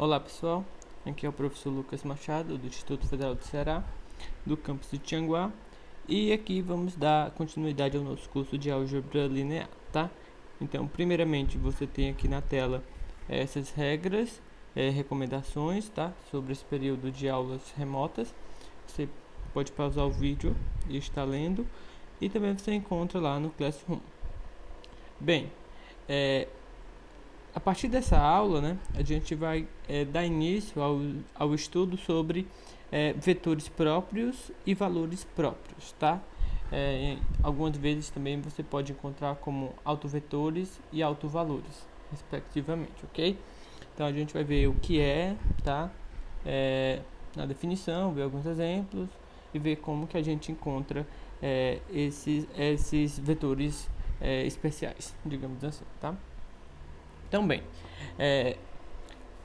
Olá pessoal, aqui é o professor Lucas Machado do Instituto Federal do Ceará, do campus de Tianguá, e aqui vamos dar continuidade ao nosso curso de álgebra linear, tá? Então, primeiramente você tem aqui na tela essas regras, recomendações, tá? Sobre esse período de aulas remotas. Você pode pausar o vídeo e estar lendo, e também você encontra lá no Classroom. Bem, a partir dessa aula, né, a gente vai dar início ao estudo sobre vetores próprios e valores próprios, tá? Algumas vezes também você pode encontrar como autovetores e autovalores, respectivamente, ok? Então a gente vai ver o que é, tá? Na definição, ver alguns exemplos e ver como que a gente encontra esses vetores especiais, digamos assim, tá? Então, bem,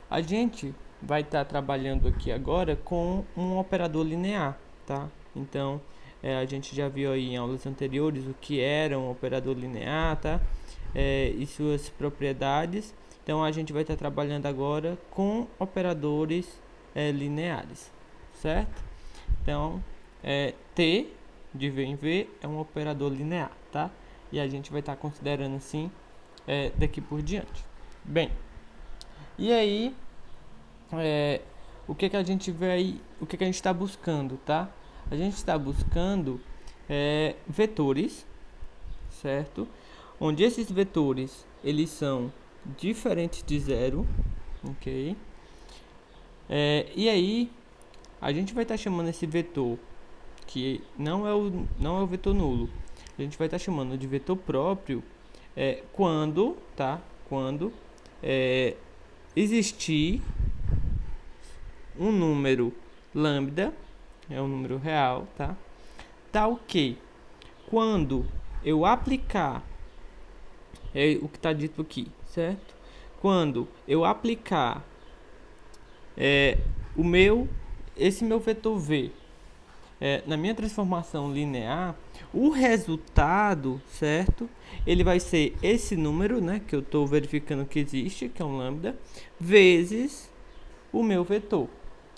a gente vai estar trabalhando aqui agora com um operador linear, tá? Então, a gente já viu aí em aulas anteriores o que era um operador linear, tá? E suas propriedades. Então, a gente vai estar trabalhando agora com operadores lineares, certo? Então, T de V em V é um operador linear, tá? E a gente vai estar considerando assim daqui por diante. Bem, e aí, o que a gente está buscando, tá? A gente está buscando vetores, certo? Onde esses vetores, eles são diferentes de zero, ok? E aí, a gente vai estar chamando esse vetor, que não é o vetor nulo, a gente vai estar chamando de vetor próprio quando, tá? Quando existir um número lambda, é um número real, tá? Tal que quando eu aplicar o que está dito aqui, certo? Quando eu aplicar esse meu vetor v na minha transformação linear, o resultado, certo? Ele vai ser esse número, né, que eu estou verificando que existe, que é um lambda, vezes o meu vetor,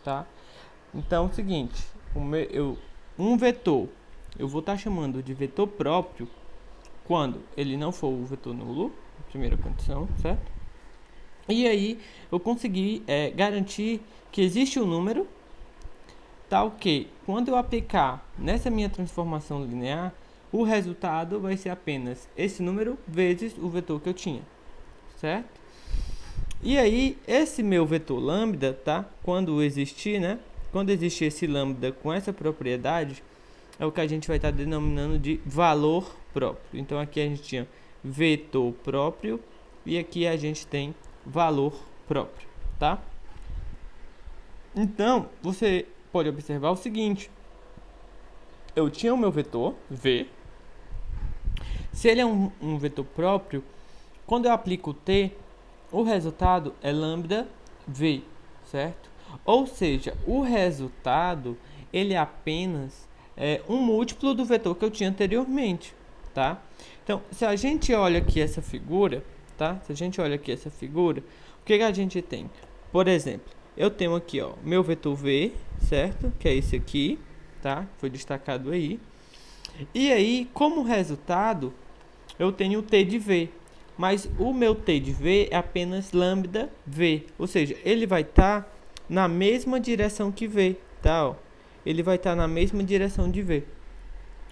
tá? Então, é o seguinte, um vetor, eu vou estar chamando de vetor próprio quando ele não for o vetor nulo, primeira condição, certo? E aí, eu consegui garantir que existe um número, tal que quando eu aplicar nessa minha transformação linear, o resultado vai ser apenas esse número vezes o vetor que eu tinha, certo? E aí, esse meu vetor lambda, tá? Quando existir, né? Quando existir esse lambda com essa propriedade, é o que a gente vai estar denominando de valor próprio. Então, aqui a gente tinha vetor próprio e aqui a gente tem valor próprio, tá? Então, você pode observar o seguinte: eu tinha o meu vetor v. Se ele é um vetor próprio, quando eu aplico t, o resultado é lambda v, certo? Ou seja, o resultado ele é apenas um múltiplo do vetor que eu tinha anteriormente, tá? Então, se a gente olha aqui essa figura, tá? Se a gente olha aqui essa figura, o que a gente tem? Por exemplo, eu tenho aqui, ó, meu vetor v, certo? Que é esse aqui, tá? Foi destacado aí. E aí, como resultado, eu tenho o t de v. Mas o meu t de v é apenas lambda v. Ou seja, ele vai estar na mesma direção que v, tá? Ó, ele vai estar na mesma direção de v.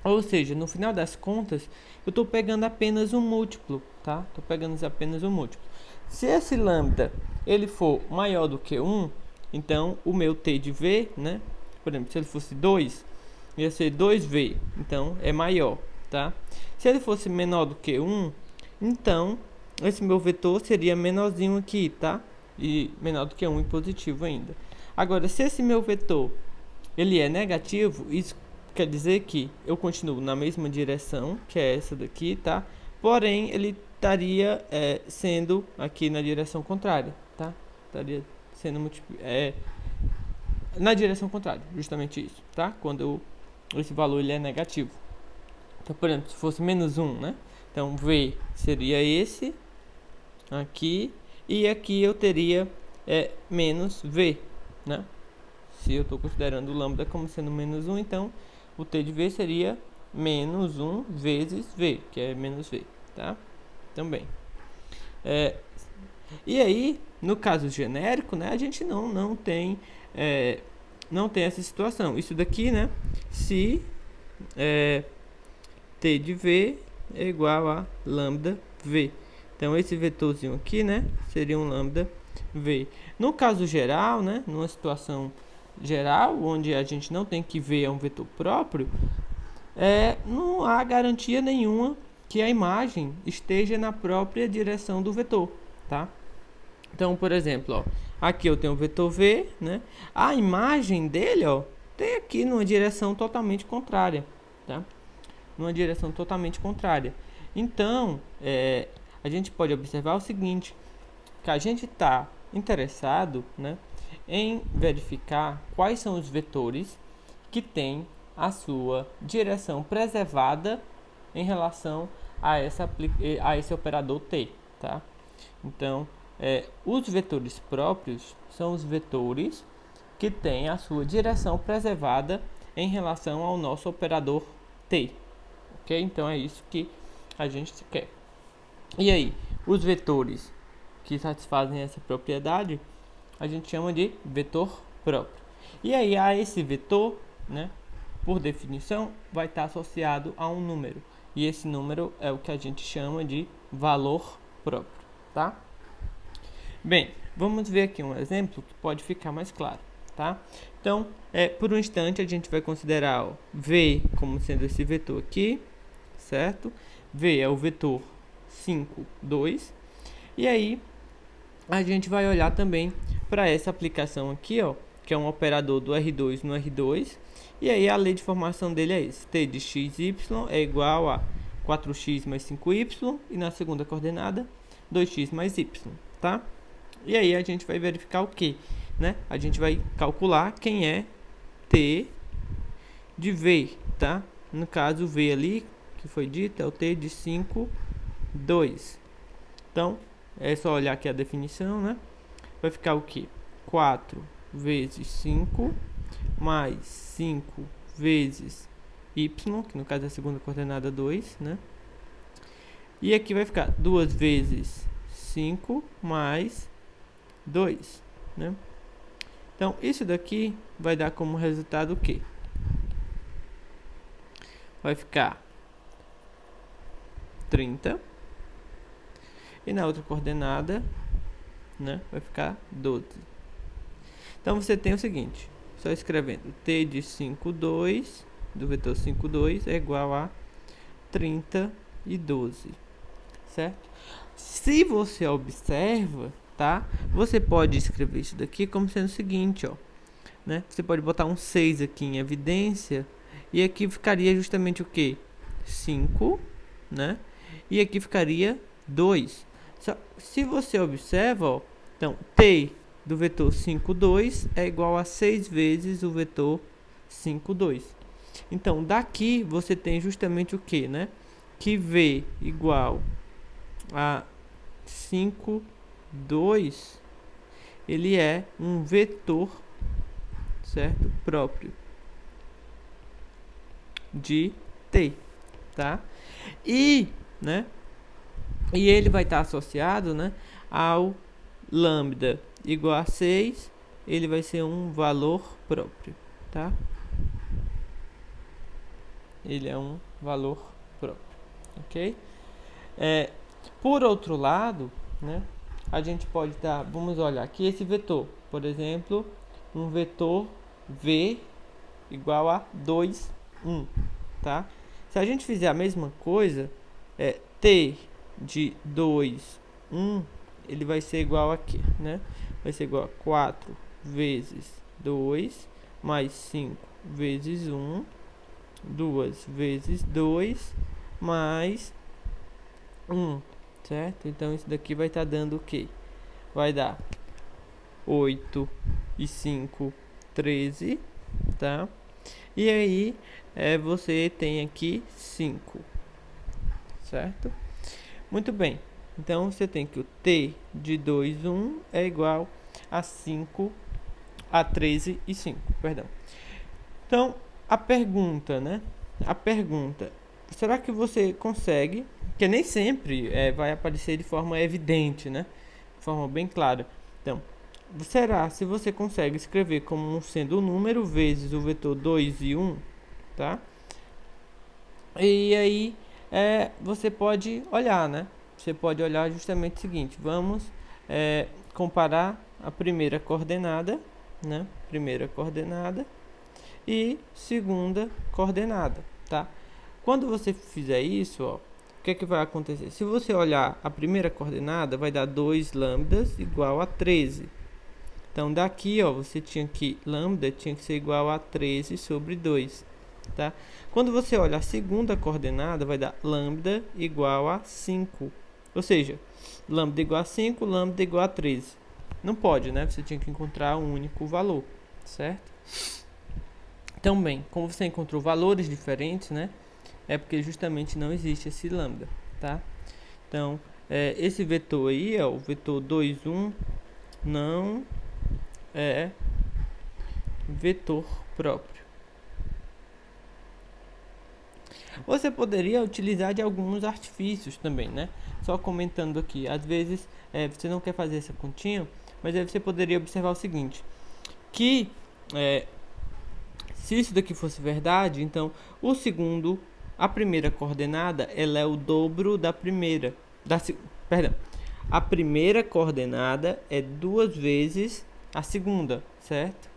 Ou seja, no final das contas, eu estou pegando apenas um múltiplo, tá? Estou pegando apenas um múltiplo. Se esse lambda ele for maior do que 1, então o meu t de v, né? Por exemplo, se ele fosse 2, ia ser 2v, então é maior, tá? Se ele fosse menor do que 1, então esse meu vetor seria menorzinho aqui, tá? E menor do que 1 e positivo ainda. Agora, se esse meu vetor ele é negativo, isso quer dizer que eu continuo na mesma direção, que é essa daqui, tá? Porém, ele estaria sendo aqui na direção contrária, tá? Estaria sendo na direção contrária, justamente isso, tá? Quando esse valor ele é negativo. Então, por exemplo, se fosse menos 1, né? Então, V seria esse aqui, e aqui eu teria é menos V, né? Se eu estou considerando o lambda como sendo menos 1, então o t de V seria menos 1 vezes V, que é menos V, tá? Também. E aí, no caso genérico, né, a gente não tem essa situação. Isso daqui, né, se t de V é igual a lambda V. Então, esse vetorzinho aqui, né, seria um lambda V. No caso geral, né, numa situação geral, onde a gente não tem que V é um vetor próprio, não há garantia nenhuma que a imagem esteja na própria direção do vetor, tá? Então, por exemplo, ó, aqui eu tenho o vetor V, né? A imagem dele, ó, tem aqui numa direção totalmente contrária, tá? Numa direção totalmente contrária. Então, a gente pode observar o seguinte, que a gente está interessado, né, em verificar quais são os vetores que têm a sua direção preservada em relação a esse operador t, tá? Então, os vetores próprios são os vetores que têm a sua direção preservada em relação ao nosso operador t, ok? Então, é isso que a gente quer. E aí, os vetores que satisfazem essa propriedade, a gente chama de vetor próprio. E aí, a esse vetor, né, por definição, vai estar associado a um número. E esse número é o que a gente chama de valor próprio, tá? Bem, vamos ver aqui um exemplo que pode ficar mais claro, tá? Então, por um instante, a gente vai considerar V como sendo esse vetor aqui, certo? V é o vetor 5, 2. E aí, a gente vai olhar também para essa aplicação aqui, ó, que é um operador do R2 no R2. E aí, a lei de formação dele é esse. T de xy é igual a 4x mais 5y. E na segunda coordenada, 2x mais y, tá? E aí, a gente vai verificar o quê? Né? A gente vai calcular quem é T de V, tá? No caso, o V ali, que foi dito, é o T de 5, 2. Então, é só olhar aqui a definição, né? Vai ficar o quê? 4 vezes 5 mais 5 vezes y, que no caso é a segunda coordenada 2, né? E aqui vai ficar 2 vezes 5 mais 2, né? Então, isso daqui vai dar como resultado o quê? Vai ficar 30. E na outra coordenada, né, vai ficar 12. Então, você tem o seguinte, só escrevendo t de 5, 2, do vetor 5, 2, é igual a 30 e 12, certo? Se você observa, tá, você pode escrever isso daqui como sendo o seguinte, ó, né? Você pode botar um 6 aqui em evidência, e aqui ficaria justamente o quê? 5, né? E aqui ficaria 2. Se você observa, ó, então, t do vetor 5, 2 é igual a 6 vezes o vetor 5, 2. Então, daqui você tem justamente o que, né? Que V igual a 5, 2, ele é um vetor, certo? Próprio de t, tá? E, né? E ele vai estar associado, né, ao lambda igual a 6, ele vai ser um valor próprio, tá? Ele é um valor próprio, ok? Por outro lado, né, a gente pode dar, vamos olhar aqui esse vetor, por exemplo, um vetor V igual a 2, 1, tá? Se a gente fizer a mesma coisa, T de 2, 1, ele vai ser igual aqui, né? Vai ser igual a 4 vezes 2, mais 5 vezes 1, 2 vezes 2, mais 1, certo? Então, isso daqui vai estar dando o quê? Vai dar 8 e 5, 13, tá? E aí, você tem aqui 5, certo? Muito bem. Então, você tem que o T de 2, 1 é igual a 5, a 13 e 5, perdão. Então, a pergunta, né? A pergunta, será que você consegue, que nem sempre vai aparecer de forma evidente, né? De forma bem clara. Então, será se você consegue escrever como sendo o número vezes o vetor 2 e 1, tá? E aí, você pode olhar, né? Você pode olhar justamente o seguinte, vamos comparar a primeira coordenada, né? Primeira coordenada e segunda coordenada, tá? Quando você fizer isso, ó, o que é que vai acontecer? Se você olhar a primeira coordenada, vai dar 2 lambdas igual a 13. Então, daqui, ó, você tinha que, lambda tinha que ser igual a 13 sobre 2, tá? Quando você olha a segunda coordenada, vai dar lambda igual a 5. Ou seja, lambda igual a 5, lambda igual a 13. Não pode, né? Você tinha que encontrar um único valor, certo? Então, bem, como você encontrou valores diferentes, né? É porque justamente não existe esse lambda, tá? Então, esse vetor aí, o vetor 2, 1, não é vetor próprio. Você poderia utilizar de alguns artifícios também, né? Só comentando aqui, às vezes você não quer fazer essa continha, mas aí você poderia observar o seguinte, que se isso daqui fosse verdade, então a primeira coordenada, ela é o dobro da primeira, perdão, a primeira coordenada é 2 vezes a segunda, certo?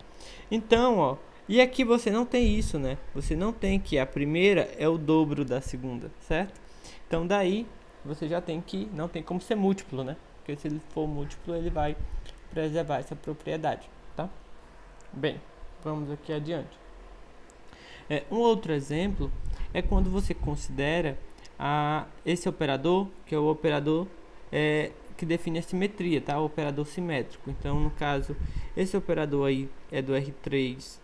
Então, ó, e aqui você não tem isso, né? Você não tem que a primeira é o dobro da segunda, certo? Então daí você já tem que, não tem como ser múltiplo, né? Porque se ele for múltiplo, ele vai preservar essa propriedade, tá? Bem, vamos aqui adiante. Um outro exemplo é quando você considera esse operador, que é o operador que define a simetria, tá? O operador simétrico. Então, no caso, esse operador aí é do R3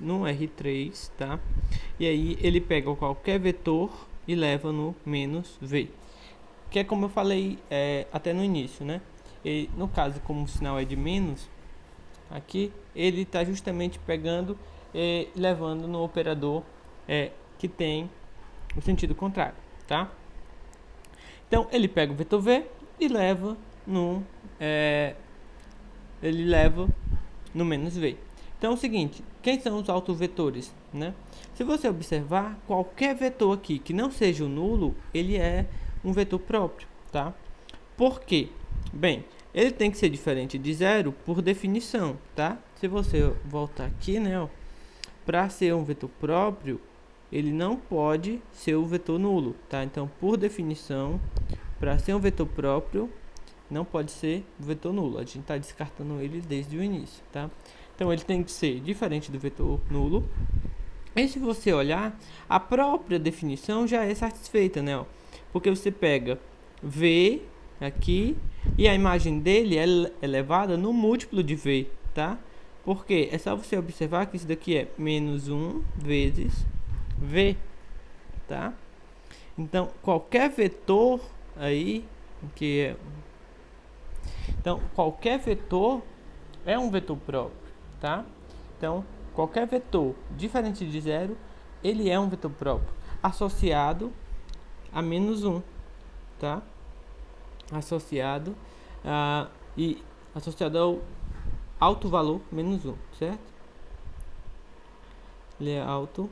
no R3, tá? E aí ele pega qualquer vetor e leva no menos V. Que é como eu falei até no início, né? E, no caso, como o sinal é de menos, aqui ele está justamente pegando e levando no operador que tem o sentido contrário, tá? Então ele pega o vetor V e leva no menos V. Então é o seguinte, quem são os autovetores, né? Se você observar, qualquer vetor aqui que não seja o nulo, ele é um vetor próprio, tá? Por quê? Bem, ele tem que ser diferente de zero por definição, tá? Se você voltar aqui, né, para ser um vetor próprio, ele não pode ser o vetor nulo, tá? Então, por definição, para ser um vetor próprio, não pode ser o vetor nulo. A gente está descartando ele desde o início, tá? Então, ele tem que ser diferente do vetor nulo. E se você olhar, a própria definição já é satisfeita, né? Porque você pega V aqui e a imagem dele é elevada no múltiplo de V, tá? Porque é só você observar que isso daqui é menos 1 vezes V, tá? Então, qualquer vetor aí, então, qualquer vetor é um vetor próprio, tá? Então, qualquer vetor diferente de zero, ele é um vetor próprio, associado a menos 1, tá? Associado ao alto valor menos 1, certo? Ele é alto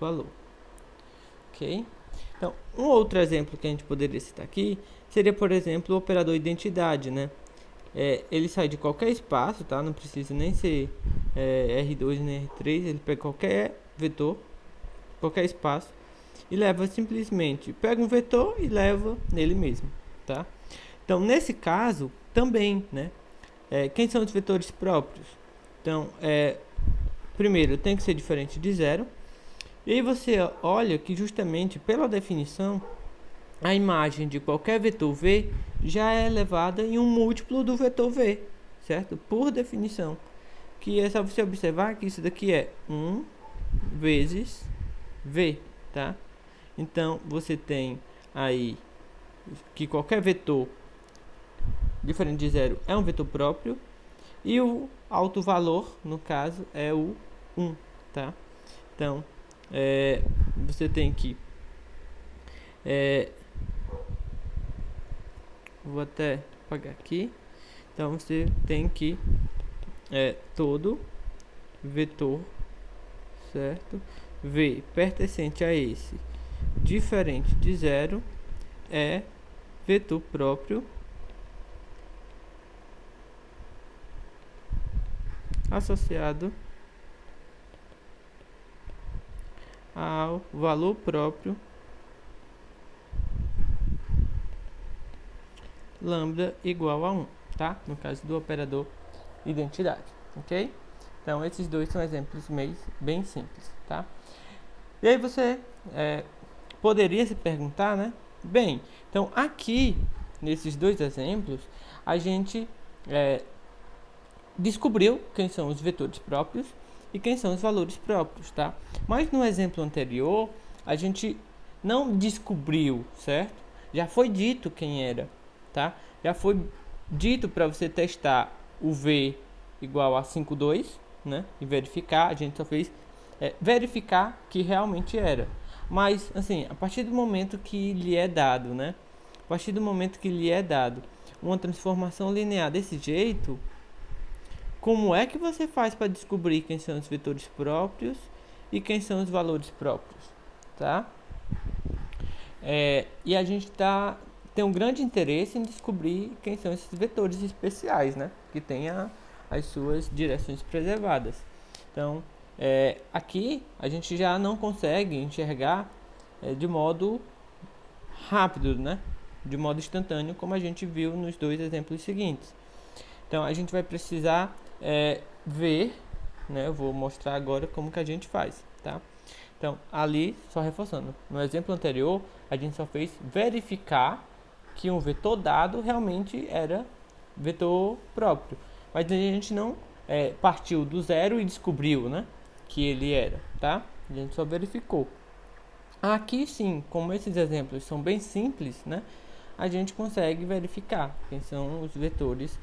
valor, ok? Então, um outro exemplo que a gente poderia citar aqui seria, por exemplo, o operador identidade, né? Ele sai de qualquer espaço, tá? Não precisa nem ser R2 nem R3, ele pega qualquer vetor, qualquer espaço e leva simplesmente, pega um vetor e leva nele mesmo, tá? Então, nesse caso, também, né? Quem são os vetores próprios? Então, primeiro, tem que ser diferente de zero. E aí você olha que justamente pela definição, a imagem de qualquer vetor V já é elevada em um múltiplo do vetor V, certo? Por definição. Que é só você observar que isso daqui é 1 vezes V, tá? Então, você tem aí que qualquer vetor diferente de zero é um vetor próprio. E o alto valor, no caso, é o 1, tá? Então, você tem que... vou até apagar aqui. Então, você tem que... todo vetor, certo? V pertencente a esse, diferente de zero, é vetor próprio associado ao valor próprio lambda igual a 1, tá? No caso do operador identidade, ok? Então, esses dois são exemplos bem simples, tá? E aí você poderia se perguntar, né? Bem, então aqui, nesses dois exemplos, a gente descobriu quem são os vetores próprios e quem são os valores próprios, tá? Mas no exemplo anterior, a gente não descobriu, certo? Já foi dito quem era, tá? Já foi dito para você testar o V igual a 5,2, né? E verificar, a gente só fez verificar que realmente era. Mas, assim, a partir do momento que lhe é dado, né? A partir do momento que lhe é dado uma transformação linear desse jeito, como é que você faz para descobrir quem são os vetores próprios e quem são os valores próprios, tá? E a gente tem um grande interesse em descobrir quem são esses vetores especiais, né? Que tem as suas direções preservadas. Então, aqui a gente já não consegue enxergar de modo rápido, né? De modo instantâneo, como a gente viu nos dois exemplos seguintes. Então, a gente vai precisar ver, né? Eu vou mostrar agora como que a gente faz, tá? Então, ali, só reforçando, no exemplo anterior, a gente só fez verificar que um vetor dado realmente era vetor próprio. Mas a gente não partiu do zero e descobriu, né, que ele era, tá? A gente só verificou. Aqui sim, como esses exemplos são bem simples, né, a gente consegue verificar quem são os vetores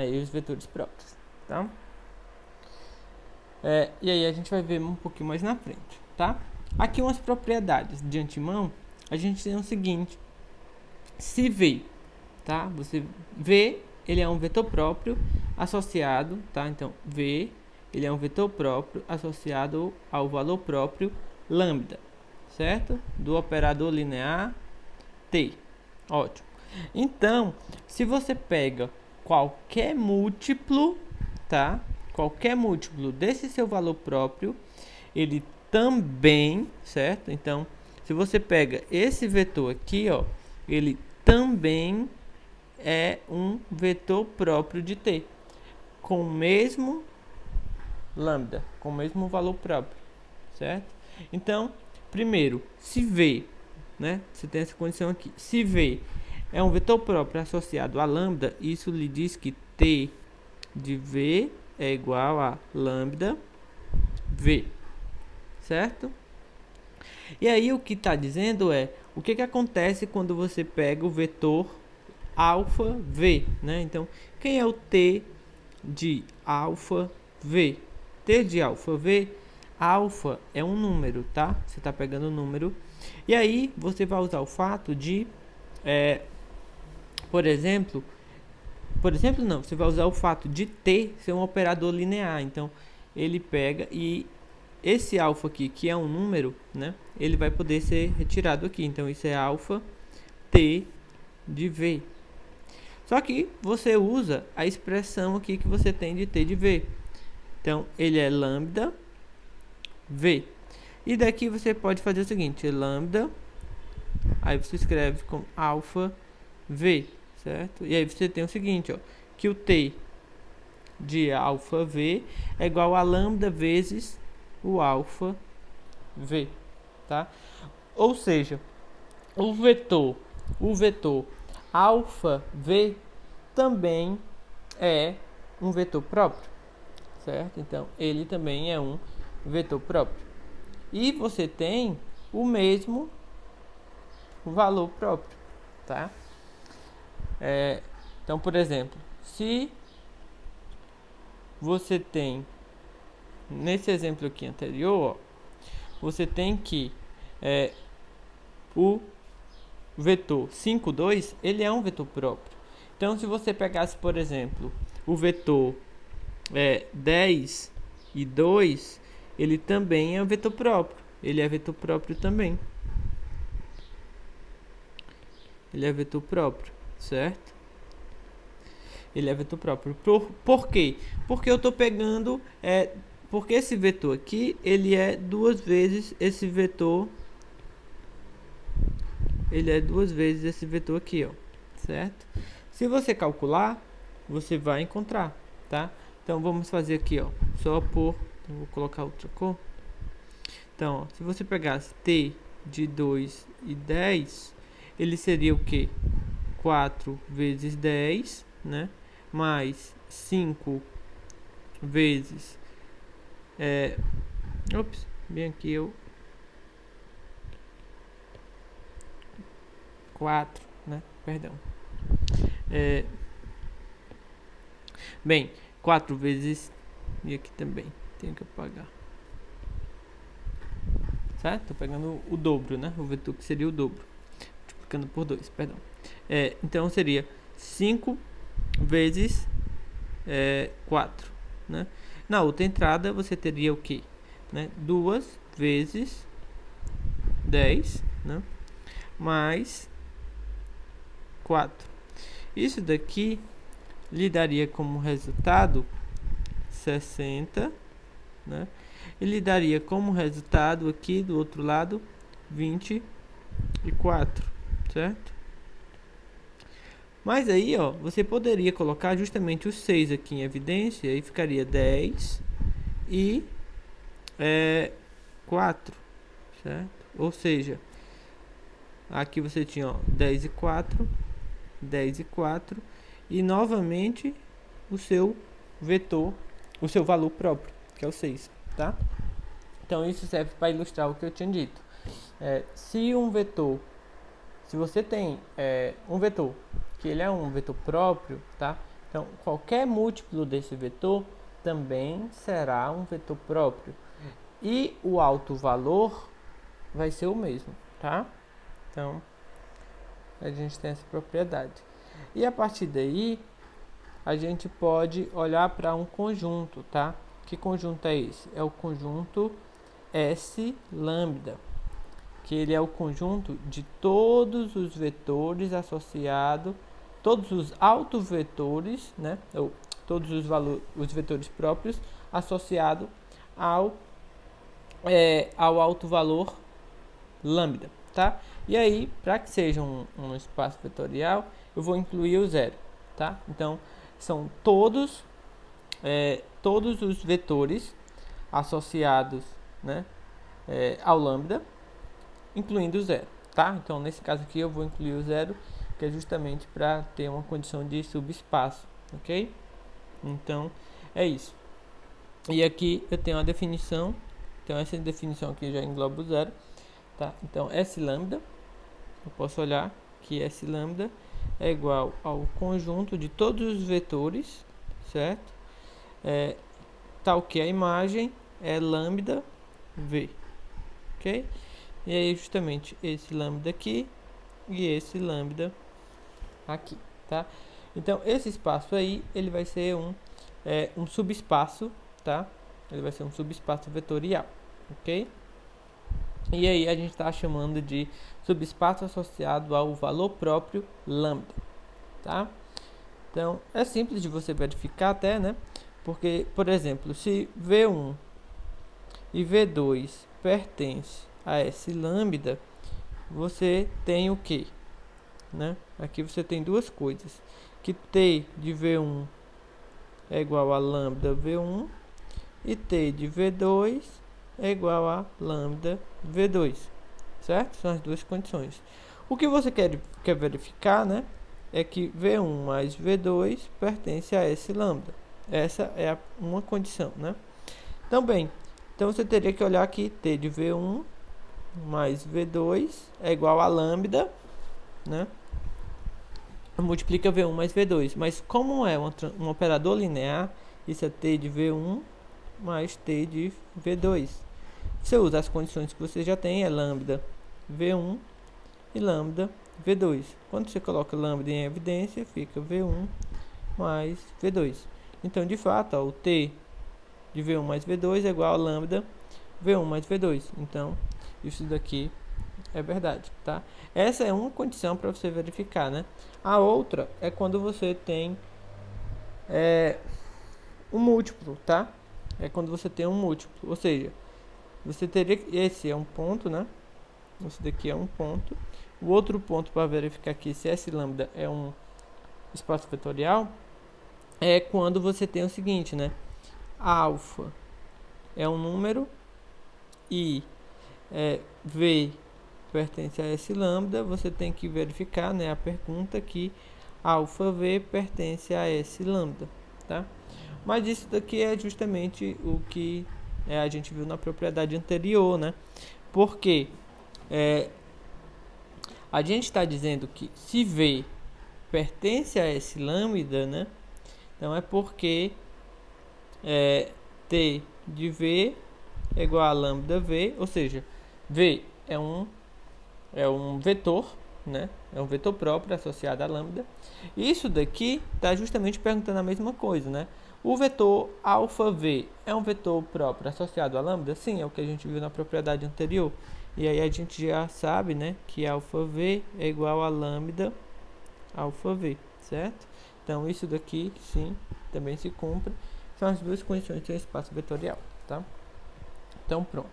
e os vetores próprios, tá? E aí a gente vai ver um pouquinho mais na frente, tá? Aqui umas propriedades de antemão, a gente tem o seguinte: se V, tá? Você V, ele é um vetor próprio associado, tá? Então, V, ele é um vetor próprio associado ao valor próprio lambda, certo? Do operador linear T. Ótimo. Então, se você pega qualquer múltiplo, tá? Qualquer múltiplo desse seu valor próprio, ele também, certo? Então, se você pega esse vetor aqui, ó, ele também é um vetor próprio de T, com o mesmo lambda, com o mesmo valor próprio, certo? Então, primeiro, se V, né? Você tem essa condição aqui. Se V é um vetor próprio associado a lambda, isso lhe diz que T de V é igual a lambda V, certo? E aí o que está dizendo o que acontece quando você pega o vetor alfa V, né? Então, quem é o T de alfa V? T de alfa V, alfa é um número, tá? Você está pegando o número. E aí você vai usar o fato de, por exemplo não, você vai usar o fato de T ser um operador linear. Então, ele pega e esse alfa aqui, que é um número, né? Ele vai poder ser retirado aqui. Então, isso é alfa T de V. Só que você usa a expressão aqui que você tem de T de V. Então, ele é lambda V. E daqui você pode fazer o seguinte, lambda, aí você escreve como alfa V, certo? E aí você tem o seguinte, ó, que o T de alfa V é igual a lambda vezes o alfa V, tá? Ou seja, o vetor alfa V também é um vetor próprio, certo? Então, ele também é um vetor próprio. E você tem o mesmo valor próprio, tá? Então, por exemplo, se você tem, nesse exemplo aqui anterior, ó, você tem que o vetor 5, 2, ele é um vetor próprio. Então, se você pegasse, por exemplo, o vetor 10 e 2, ele também é um vetor próprio. Ele é vetor próprio também. Ele é vetor próprio, certo? Ele é vetor próprio. Por quê? Porque eu estou pegando... porque esse vetor aqui, ele é duas vezes esse vetor... Ele é duas vezes esse vetor aqui, ó. Certo? Se você calcular, você vai encontrar, tá? Então, vamos fazer aqui, ó. Só por... Vou colocar outra cor. Então, ó, se você pegasse t de 2 e 10, ele seria o quê? 4 vezes 10, né? Mais 5 vezes... Ops, bem aqui eu... 4, né? Perdão. Bem, 4 vezes... E aqui também, tenho que apagar. Certo? Tô pegando o dobro, né? O vetor que seria o dobro. Multiplicando por 2, perdão. Então seria 5 vezes 4, né? Na outra entrada você teria o que? Né? 2 vezes 10, né? Mais 4. Isso daqui lhe daria como resultado 60, né? Ele daria como resultado aqui do outro lado 24, certo? Mas aí, ó, você poderia colocar justamente os 6 aqui em evidência e ficaria 10 e 4, certo? Ou seja, aqui você tinha, ó, 10 e 4, 10 e 4 e novamente o seu vetor, o seu valor próprio, que é o 6, tá? Então isso serve para ilustrar o que eu tinha dito. Se você tem um vetor que ele é um vetor próprio, tá? Então qualquer múltiplo desse vetor também será um vetor próprio e o alto valor vai ser o mesmo, tá? Então a gente tem essa propriedade. E a partir daí a gente pode olhar para um conjunto, tá? Que conjunto é esse? É o conjunto S lambda, que ele é o conjunto de todos os vetores associados, todos os autovetores, né? Ou todos os vetores próprios associados ao alto valor lambda, tá? E aí, para que seja um espaço vetorial, eu vou incluir o zero, tá? Então, são todos os vetores associados, né, ao lambda, incluindo o zero, tá? Então, nesse caso aqui, eu vou incluir o zero, que é justamente para ter uma condição de subespaço, ok? Então, é isso. E aqui eu tenho a definição, então essa definição aqui já engloba o zero, tá? Então, S lambda, eu posso olhar que S lambda é igual ao conjunto de todos os vetores, certo? Tal que a imagem é lambda V, ok? E aí justamente esse lambda aqui e esse lambda aqui, tá? Então esse espaço aí, ele vai ser um subespaço, tá? Ele vai ser um subespaço vetorial, ok? E aí a gente está chamando de subespaço associado ao valor próprio lambda, tá? Então é simples de você verificar até, né? Porque, por exemplo, se V1 e V2 pertence a S lambda, você tem o que, né? Aqui você tem duas coisas, que T de V1 é igual a lambda V1 e T de V2 é igual a lambda V2, certo? São as duas condições. O que você quer verificar, né, é que V1 mais V2 pertence a S lambda. Essa é uma condição, né? Também, então você teria que olhar que T de V1 mais V2 é igual a lambda, né? multiplica V1 mais V2. Mas como é um operador linear, isso é T de V1 mais T de V2. Você usa as condições que você já tem, é lambda V1 e lambda V2. Quando você coloca lambda em evidência, fica V1 mais V2. Então, de fato, ó, o T de V1 mais V2 é igual a lambda V1 mais V2. Então, isso daqui é verdade, tá? Essa é uma condição para você verificar, né? A outra é quando você tem um múltiplo, tá? É quando você tem um múltiplo, ou seja, você teria, esse é um ponto, né? Esse daqui é um ponto. O outro ponto para verificar aqui se esse lambda é um espaço vetorial é quando você tem o seguinte, né? Alfa é um número e V pertence a esse lambda, você tem que verificar, né, a pergunta que alfa V pertence a esse lambda, tá? Mas isso daqui é justamente o que a gente viu na propriedade anterior, né? Porque a gente está dizendo que se V pertence a esse lambda, né? Então é porque T de V é igual a lambda V, ou seja, V é um vetor, né? É um vetor próprio associado a lambda. Isso daqui está justamente perguntando a mesma coisa, né? O vetor alfa V é um vetor próprio associado a lambda? Sim, é o que a gente viu na propriedade anterior. E aí a gente já sabe, né, que alfa V é igual a lambda alfa V, certo? Então isso daqui, sim, também se cumpre. São as duas condições de um espaço vetorial, tá? Então pronto.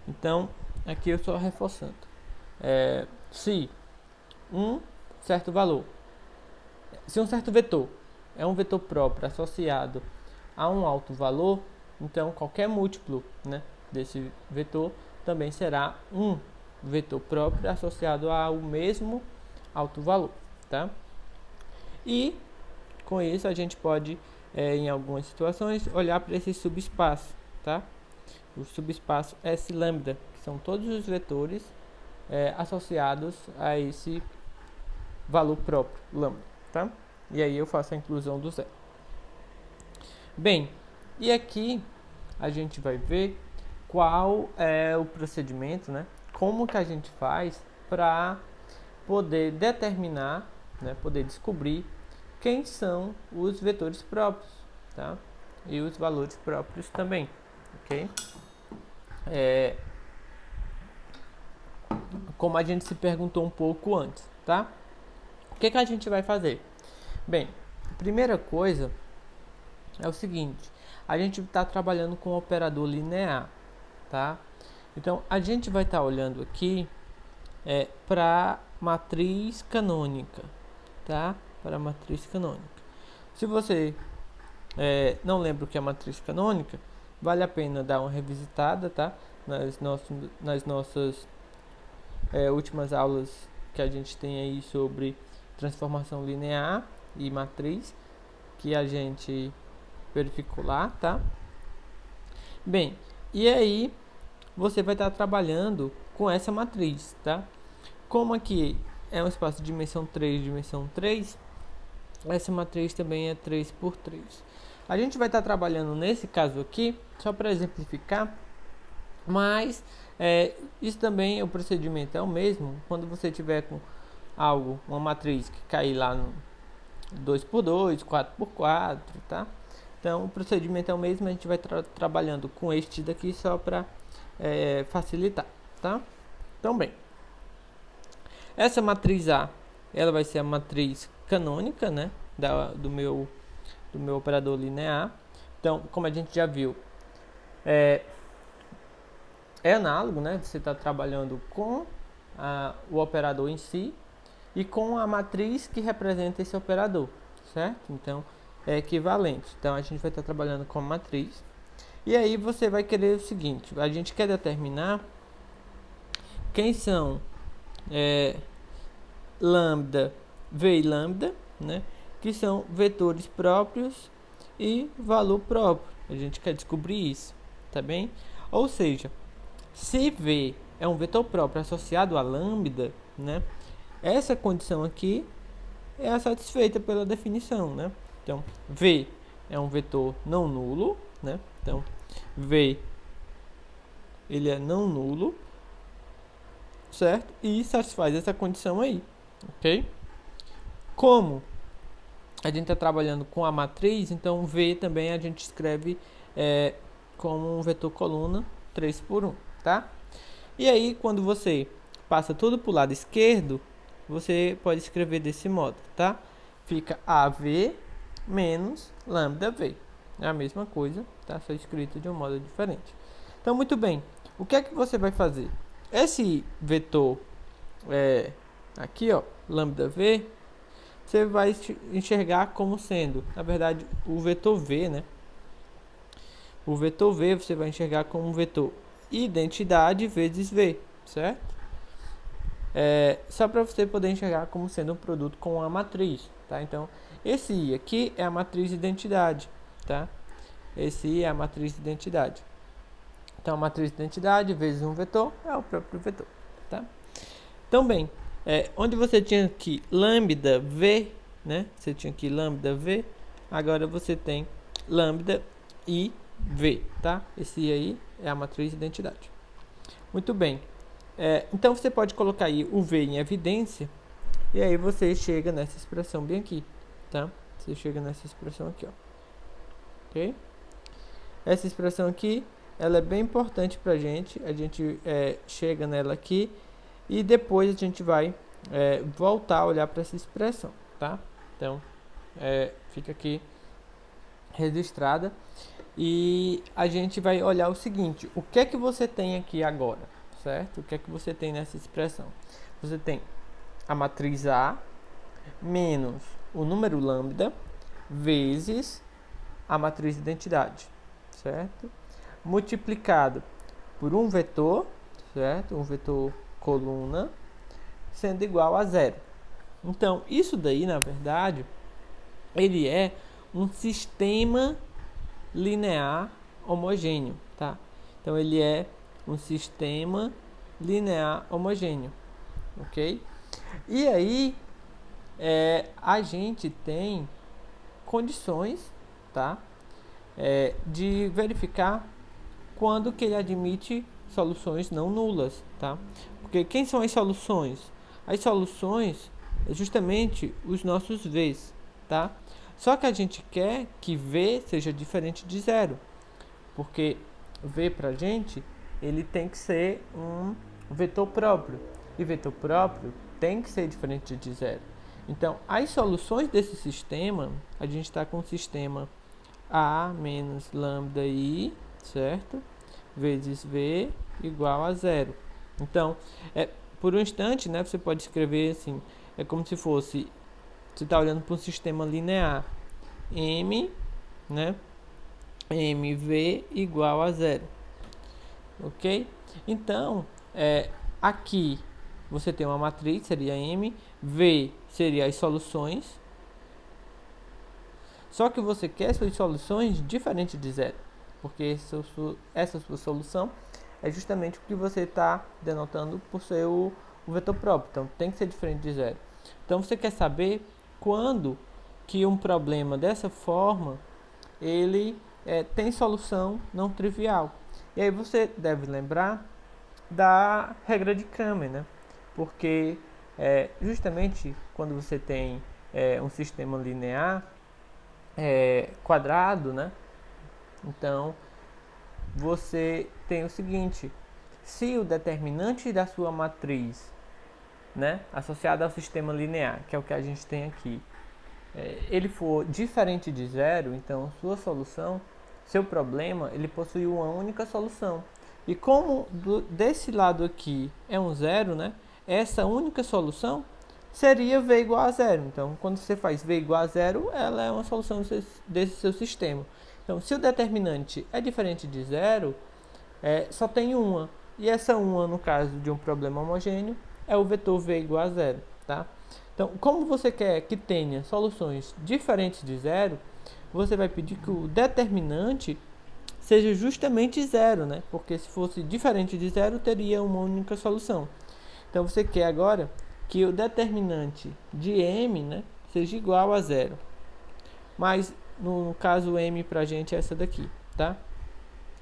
Então aqui eu só reforçando. Se um certo valor, se um certo vetor é um vetor próprio associado a um alto valor, então qualquer múltiplo, né, desse vetor também será um vetor próprio associado ao mesmo alto valor, tá? E com isso a gente pode, em algumas situações, olhar para esse subespaço, tá? O subespaço S lambda, que são todos os vetores associados a esse valor próprio, lambda, tá? E aí eu faço a inclusão do zero. Bem, e aqui a gente vai ver qual é o procedimento, né? Como que a gente faz para poder determinar, né? Poder descobrir quem são os vetores próprios, tá? E os valores próprios também, ok? Como a gente se perguntou um pouco antes, tá? O que a gente vai fazer? Bem, a primeira coisa é o seguinte: a gente está trabalhando com um operador linear, tá? Então a gente vai estar olhando aqui para matriz canônica, tá? Para matriz canônica. Se você não lembra o que é matriz canônica, vale a pena dar uma revisitada, tá? Nas nossas últimas aulas que a gente tem aí sobre transformação linear e matriz, que a gente verificou lá, tá? Bem, e aí você vai estar trabalhando com essa matriz, tá? Como aqui é um espaço de dimensão 3, essa matriz também é 3 por 3. A gente vai estar trabalhando nesse caso aqui, só para exemplificar, mas isso também, o procedimento é o mesmo quando você tiver com algo, uma matriz que cair lá no 2 por 2, 4 por 4, tá? Então o procedimento é o mesmo, a gente vai trabalhando com este daqui só para facilitar, tá? Então bem, essa matriz A, ela vai ser a matriz canônica, né, do meu operador linear. Então, como a gente já viu, é análogo, né? Você está trabalhando com o operador em si e com a matriz que representa esse operador, certo? Então, é equivalente. Então, a gente vai estar trabalhando com a matriz. E aí, você vai querer o seguinte: a gente quer determinar quem são lambda, V e lambda, né? Que são vetores próprios e valor próprio. A gente quer descobrir isso, tá bem? Ou seja, se V é um vetor próprio associado a lambda, né? essa condição aqui é a satisfeita pela definição, né? Então, V é um vetor não nulo, né? Então, V ele é não nulo, certo? E satisfaz essa condição aí, ok? Como a gente está trabalhando com a matriz, então V também a gente escreve como um vetor coluna 3 por 1, tá? E aí, quando você passa tudo para o lado esquerdo, você pode escrever desse modo, tá? Fica AV menos lambda V. É a mesma coisa, tá? Só escrito de um modo diferente. Então, muito bem. O que é que você vai fazer? Esse vetor aqui, ó, lambda V, você vai enxergar como sendo, na verdade, o vetor V, né? O vetor V você vai enxergar como um vetor identidade vezes V, certo? Só para você poder enxergar como sendo um produto com a matriz, tá? Então, esse I aqui é a matriz identidade, tá? Esse I é a matriz identidade. Então, a matriz identidade vezes um vetor é o próprio vetor, tá? Então, bem, onde você tinha aqui lambda V, né? Você tinha aqui lambda V, agora você tem lambda I V, tá? Esse I aí é a matriz identidade. Muito bem. Então, você pode colocar aí o V em evidência, e aí você chega nessa expressão bem aqui, tá? Você chega nessa expressão aqui, ó. Ok? Essa expressão aqui, ela é bem importante pra gente. A gente chega nela aqui, e depois a gente vai voltar a olhar para essa expressão, tá? Então, fica aqui registrada. E a gente vai olhar o seguinte: o que é que você tem aqui agora, certo? O que é que você tem nessa expressão? Você tem a matriz A menos o número lambda vezes a matriz identidade, certo? Multiplicado por um vetor, certo? Um vetor coluna, sendo igual a 0. Então, isso daí, na verdade, ele é um sistema linear homogêneo, tá? Então, ele é um sistema linear homogêneo, ok? E aí, a gente tem condições, tá? De verificar quando que ele admite soluções não nulas, tá? Porque quem são as soluções? As soluções é justamente os nossos V's, tá? Só que a gente quer que V seja diferente de 0, porque V pra gente, ele tem que ser um vetor próprio, e vetor próprio tem que ser diferente de 0. Então, as soluções desse sistema, a gente está com o sistema A menos lambda I, certo? Vezes V igual a 0. Então, por um instante, né, você pode escrever assim, é como se fosse, você está olhando para um sistema linear, M, né, MV igual a 0, ok? Então, aqui você tem uma matriz, seria M, V seria as soluções, só que você quer suas soluções diferentes de 0, porque essa sua solução é justamente o que você está denotando por ser o vetor próprio. Então, tem que ser diferente de 0. Então, você quer saber quando que um problema dessa forma, ele tem solução não trivial. E aí você deve lembrar da regra de Cramer, né? Porque justamente quando você tem um sistema linear quadrado, né? Então, você tem o seguinte: se o determinante da sua matriz, né, associado ao sistema linear, que é o que a gente tem aqui, ele for diferente de 0, então sua solução, seu problema, ele possui uma única solução. E como desse lado aqui é um 0, né, essa única solução seria V igual a 0. Então, quando você faz V igual a 0, ela é uma solução desse seu sistema. Então, se o determinante é diferente de 0, só tem uma. E essa uma, no caso de um problema homogêneo, é o vetor V igual a 0, tá? Então, como você quer que tenha soluções diferentes de 0, você vai pedir que o determinante seja justamente 0, né? Porque se fosse diferente de 0, teria uma única solução. Então, você quer agora que o determinante de m, né, seja igual a zero. Mas no caso m para a gente é essa daqui, tá?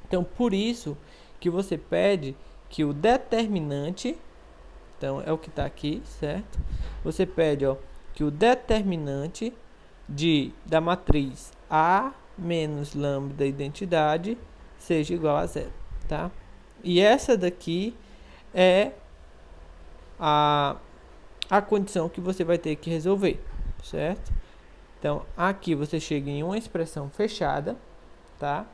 Então por isso que você pede que o determinante, então é o que está aqui, certo? Você pede, ó, que o determinante da matriz A menos lambda identidade seja igual a zero, tá? E essa daqui é a condição que você vai ter que resolver, certo? Então, aqui você chega em uma expressão fechada, tá?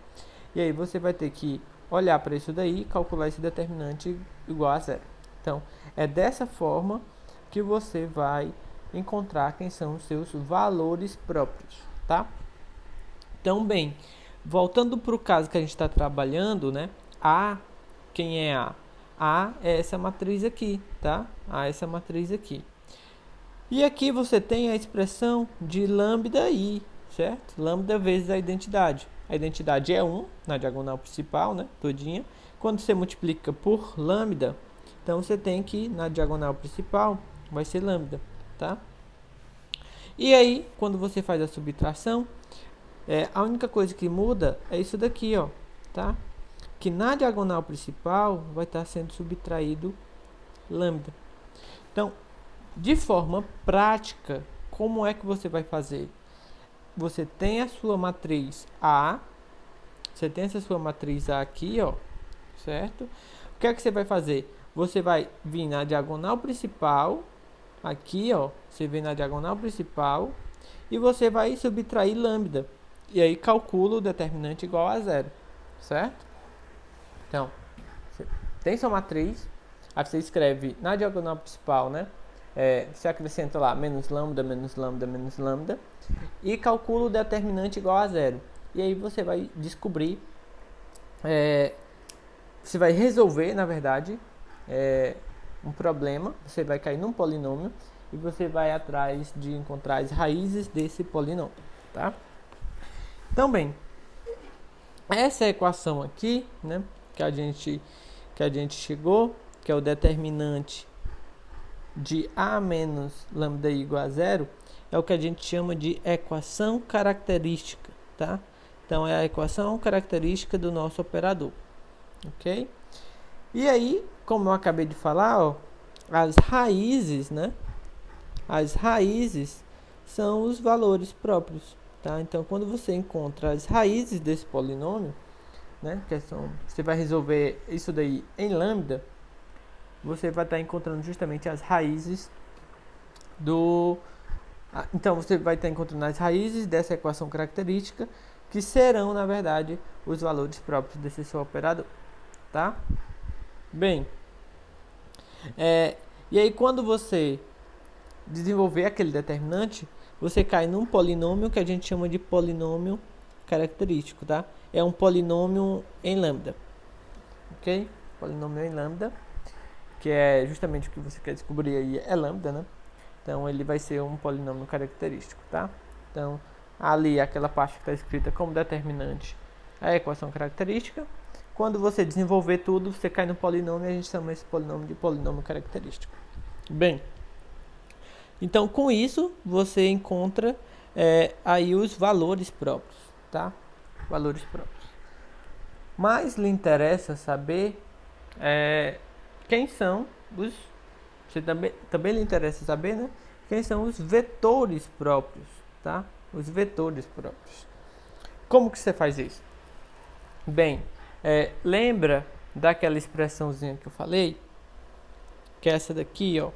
E aí você vai ter que olhar para isso daí e calcular esse determinante igual a zero. Então, é dessa forma que você vai encontrar quem são os seus valores próprios, tá? Então, bem, voltando para o caso que a gente está trabalhando, né? A, quem é A? A é essa matriz aqui, tá? A é essa matriz aqui. E aqui você tem a expressão de lambda I, certo? Lambda vezes a identidade. A identidade é 1 na diagonal principal, né? Todinha. Quando você multiplica por lambda, então você tem que na diagonal principal vai ser lambda, tá? E aí, quando você faz a subtração, a única coisa que muda é isso daqui, ó, tá? Que na diagonal principal vai estar sendo subtraído lambda. Então, de forma prática, como é que você vai fazer? Você tem a sua matriz A, você tem essa sua matriz A aqui, ó, certo? O que é que você vai fazer? Você vai vir na diagonal principal, aqui, ó, você vem na diagonal principal e você vai subtrair lambda. E aí calcula o determinante igual a zero, certo? Então, você tem sua matriz, aí você escreve na diagonal principal, né? Você acrescenta lá menos lambda, menos lambda, menos lambda e calcula o determinante igual a zero. E aí você vai descobrir, você vai resolver, na verdade, um problema. Você vai cair num polinômio e você vai atrás de encontrar as raízes desse polinômio, tá? Então, bem, essa equação aqui, né, que a gente chegou, que é o determinante de A menos lambda igual a zero, é o que a gente chama de equação característica, tá? Então, é a equação característica do nosso operador, ok? E aí, como eu acabei de falar, ó, as raízes, né? As raízes são os valores próprios, tá? Então, quando você encontra as raízes desse polinômio, né? Você vai resolver isso daí em lambda, você vai estar encontrando justamente as raízes então, você vai estar encontrando as raízes dessa equação característica, que serão, na verdade, os valores próprios desse seu operador, tá? Bem, e aí quando você desenvolver aquele determinante, você cai num polinômio que a gente chama de polinômio característico, tá? É um polinômio em lambda, ok? Polinômio em lambda, que é justamente o que você quer descobrir aí, é lambda, né? Então, ele vai ser um polinômio característico, tá? Então, ali, aquela parte que está escrita como determinante é a equação característica. Quando você desenvolver tudo, você cai no polinômio e a gente chama esse polinômio de polinômio característico. Bem, então, com isso, você encontra aí os valores próprios, tá? Valores próprios. Mas lhe interessa saber quem são os... Você também lhe interessa saber, né? Quem são os vetores próprios, tá? Os vetores próprios. Como que você faz isso? Bem, lembra daquela expressãozinha que eu falei? Que é essa daqui, ó.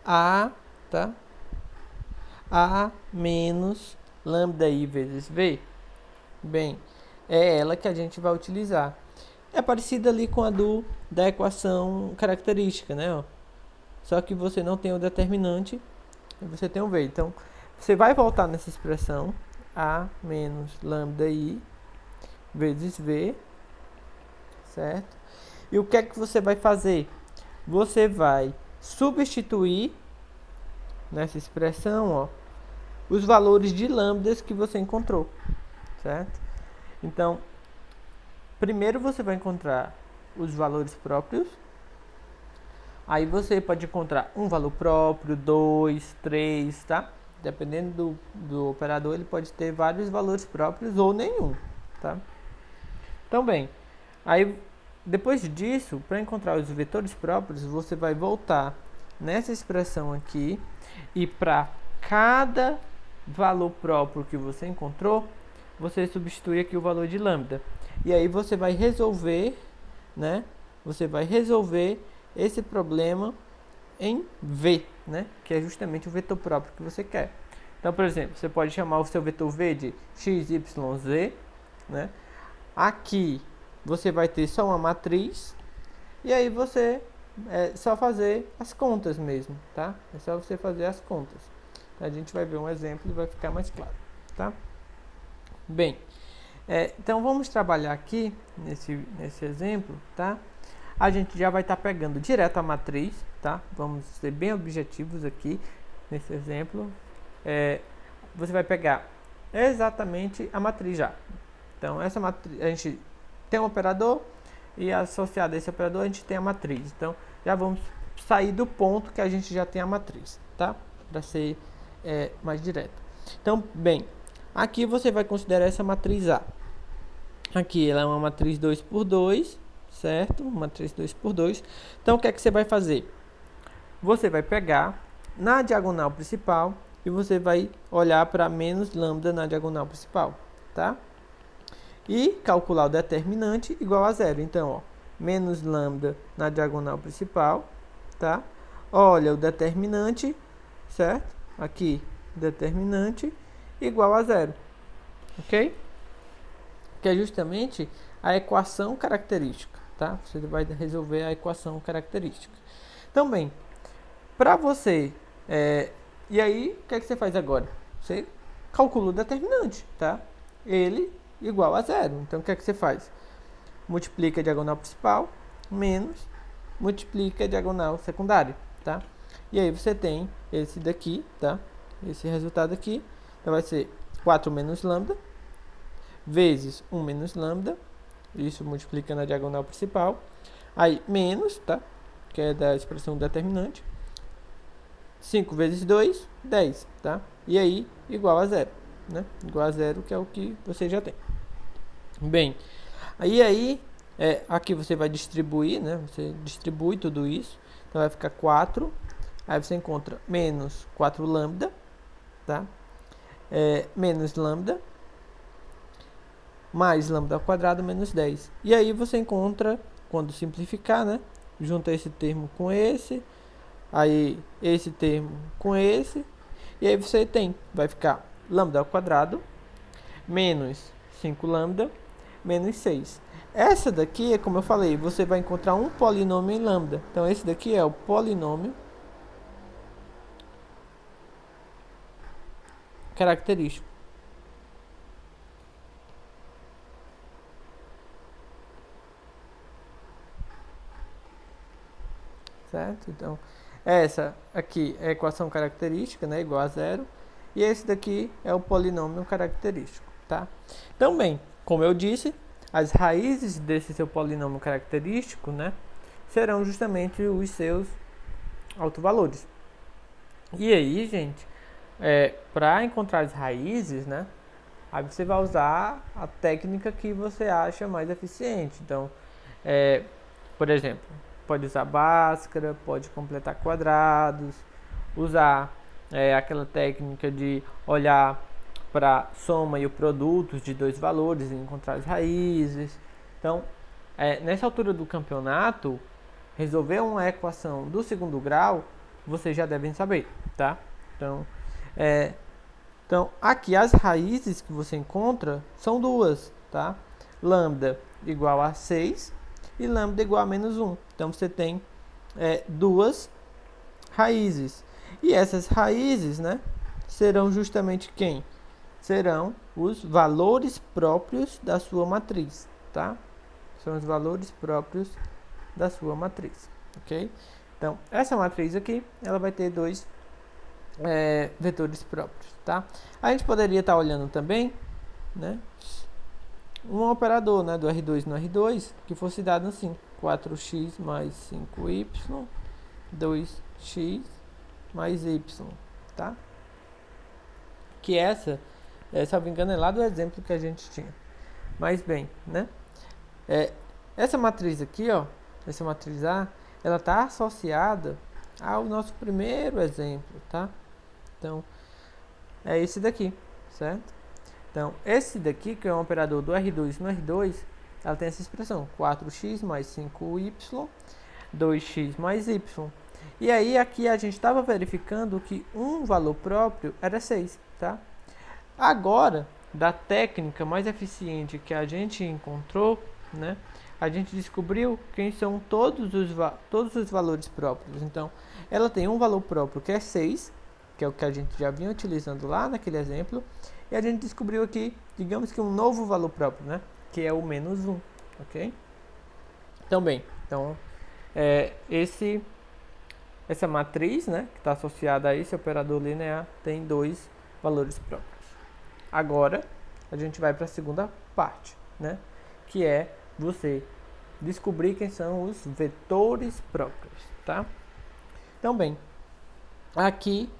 A, tá? A menos lambda I vezes V. Bem, é ela que a gente vai utilizar. É parecida ali com a da equação característica, né? Ó. Só que você não tem o determinante e você tem o V. Então, você vai voltar nessa expressão A menos lambda I vezes V, certo? E o que é que você vai fazer? Você vai substituir nessa expressão, ó, os valores de lambdas que você encontrou, certo? Então, primeiro você vai encontrar os valores próprios. Aí você pode encontrar um valor próprio, 2, 3, tá? Dependendo do operador, ele pode ter vários valores próprios ou nenhum, tá? Então, bem, aí depois disso, para encontrar os vetores próprios, você vai voltar nessa expressão aqui e para cada valor próprio que você encontrou, você substitui aqui o valor de lambda. E aí você vai resolver, né? Você vai resolver esse problema em V, né? Que é justamente o vetor próprio que você quer. Então, por exemplo, você pode chamar o seu vetor V de x, y, z, né? Aqui você vai ter só uma matriz e aí você só fazer as contas mesmo, tá? É só você fazer as contas. A gente vai ver um exemplo e vai ficar mais claro, tá? Bem, então vamos trabalhar aqui nesse exemplo, tá? A gente já vai estar pegando direto a matriz, tá? Vamos ser bem objetivos aqui nesse exemplo. Você vai pegar exatamente a matriz já. Então, essa matriz, a gente tem um operador e associado a esse operador a gente tem a matriz. Então, já vamos sair do ponto que a gente já tem a matriz, tá? Para ser mais direto. Então, bem, aqui você vai considerar essa matriz A. Aqui ela é uma matriz 2 por 2, certo? Uma matriz 2 por 2. Então, o que é que você vai fazer? Você vai pegar na diagonal principal e você vai olhar para menos lambda na diagonal principal, tá? E calcular o determinante igual a zero. Então, ó, menos lambda na diagonal principal, tá? Olha o determinante, certo? Aqui, determinante igual a zero, ok? Que é justamente a equação característica, tá? Você vai resolver a equação característica. Então, bem, para você... e aí, o que é que você faz agora? Você calcula o determinante, tá? Ele igual a zero. Então, o que é que você faz? Multiplica a diagonal principal menos multiplica a diagonal secundária, tá? E aí você tem esse daqui, tá? Esse resultado aqui. Então, vai ser 4 menos lambda vezes 1 menos lambda. Isso multiplica na diagonal principal. Aí, menos, tá? Que é da expressão determinante. 5 vezes 2, 10, tá? E aí, igual a zero, né? Igual a zero, que é o que você já tem. Bem, aí aqui você vai distribuir, né? Você distribui tudo isso. Então, vai ficar 4. Aí você encontra menos 4 lambda, tá? Menos lambda, mais lambda ao quadrado, menos 10. E aí você encontra, quando simplificar, né? Junta esse termo com esse. Aí, esse termo com esse. E aí você vai ficar lambda ao quadrado, menos 5 lambda, menos 6. Essa daqui, como eu falei, você vai encontrar um polinômio em lambda. Então, esse daqui é o polinômio característico. Certo? Então, essa aqui é a equação característica, né, igual a zero. E esse daqui é o polinômio característico, tá? Então, bem, como eu disse, as raízes desse seu polinômio característico, né, serão justamente os seus autovalores. E aí, gente, para encontrar as raízes, né, aí você vai usar a técnica que você acha mais eficiente. Então, por exemplo, pode usar Bhaskara, pode completar quadrados, usar aquela técnica de olhar para soma e o produto de dois valores e encontrar as raízes. Então, nessa altura do campeonato, resolver uma equação do segundo grau, vocês já devem saber, tá? Então, aqui as raízes que você encontra são duas, tá? Lambda igual a 6 e lambda igual a menos 1. Então, você tem duas raízes. E essas raízes, né, serão justamente quem? Serão os valores próprios da sua matriz, tá? São os valores próprios da sua matriz, ok? Então, essa matriz aqui, ela vai ter dois vetores próprios, tá? A gente poderia estar olhando também, né, um operador, né, do R2 no R2, que fosse dado assim, 4x mais 5y 2x mais y, tá? Que essa, se eu não me engano, é lá do exemplo que a gente tinha. Mas bem, né? Essa matriz aqui, ó, essa matriz A, ela está associada ao nosso primeiro exemplo, tá? Então, é esse daqui, certo? Então, esse daqui, que é um operador do R2 no R2, ela tem essa expressão, 4x mais 5y, 2x mais y. E aí, aqui a gente estava verificando que um valor próprio era 6, tá? Agora, da técnica mais eficiente que a gente encontrou, né? A gente descobriu quem são todos os valores próprios. Então, ela tem um valor próprio que é 6, que é o que a gente já vinha utilizando lá naquele exemplo. E a gente descobriu aqui, digamos que um novo valor próprio, né? Que é o menos 1, ok? Então, bem, essa matriz, né? Que está associada a esse operador linear, tem dois valores próprios. Agora, a gente vai para a segunda parte, né? Que é você descobrir quem são os vetores próprios, tá? Então, bem, aqui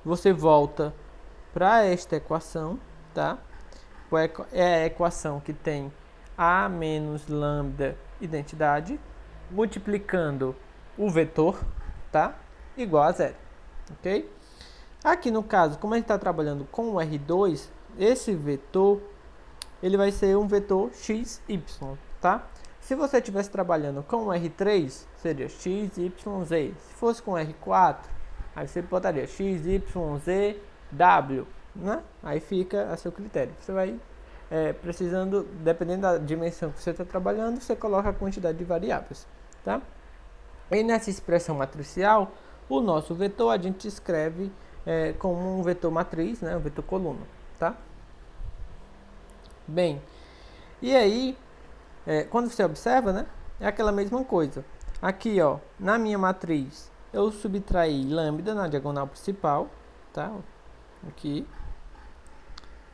você volta para esta equação, tá? É a equação que tem A menos lambda identidade, multiplicando o vetor, tá? Igual a zero, ok? Aqui no caso, como a gente está trabalhando com o R2, esse vetor, ele vai ser um vetor x, y, tá? Se você estivesse trabalhando com o R3, seria x, y, z. Se fosse com o R4, aí você botaria x, y, z, w, né? Aí fica a seu critério. Você vai precisando, dependendo da dimensão que você está trabalhando, você coloca a quantidade de variáveis, tá? E nessa expressão matricial, o nosso vetor a gente escreve como um vetor matriz, né? Um vetor coluna, tá? Bem, e aí, quando você observa, né? É aquela mesma coisa. Aqui, ó, na minha matriz, eu subtraí lambda na diagonal principal, tá? Aqui,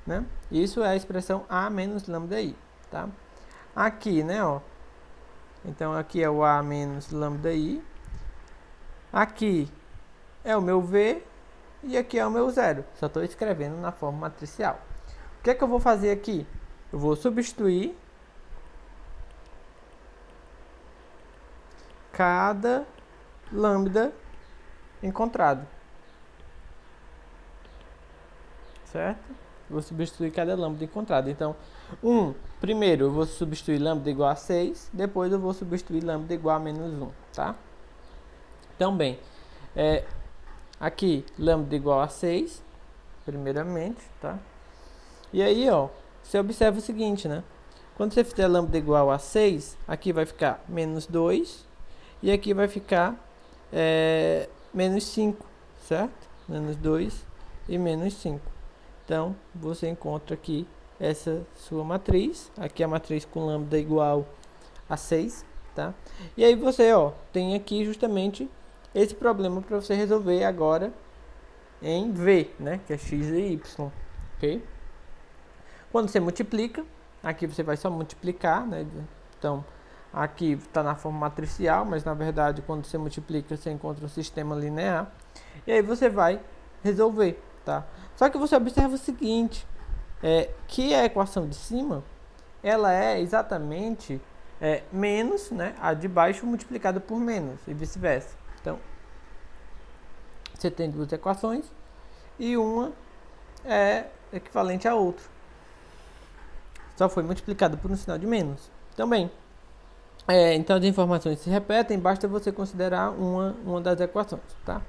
né? Isso é a expressão A menos lambda I, tá? Aqui, né, ó. Então, aqui é o A menos lambda I. Aqui é o meu V e aqui é o meu zero. Só estou escrevendo na forma matricial. O que é que eu vou fazer aqui? Eu vou substituir cada lambda encontrado, certo? Vou substituir cada lambda encontrado. Então, primeiro eu vou substituir lambda igual a 6, depois eu vou substituir lambda igual a menos 1, tá? Então, bem, aqui lambda igual a 6, primeiramente, tá? E aí, ó, você observa o seguinte, né? Quando você fizer lambda igual a 6, aqui vai ficar menos 2 e aqui vai ficar menos 5, certo? Menos 2 e menos 5. Então, você encontra aqui essa sua matriz. Aqui a matriz com lambda igual a 6, tá? E aí você, ó, tem aqui justamente esse problema para você resolver agora em V, né? Que é x e y, ok? Quando você multiplica, aqui você vai só multiplicar, né? Então, aqui está na forma matricial, mas na verdade quando você multiplica você encontra um sistema linear. E aí você vai resolver, tá? Só que você observa o seguinte, que a equação de cima, ela é exatamente menos, né? A de baixo multiplicada por menos e vice-versa. Então, você tem duas equações e uma é equivalente à outra. Só foi multiplicado por um sinal de menos. Também. Então as informações se repetem, basta você considerar uma das equações, tá?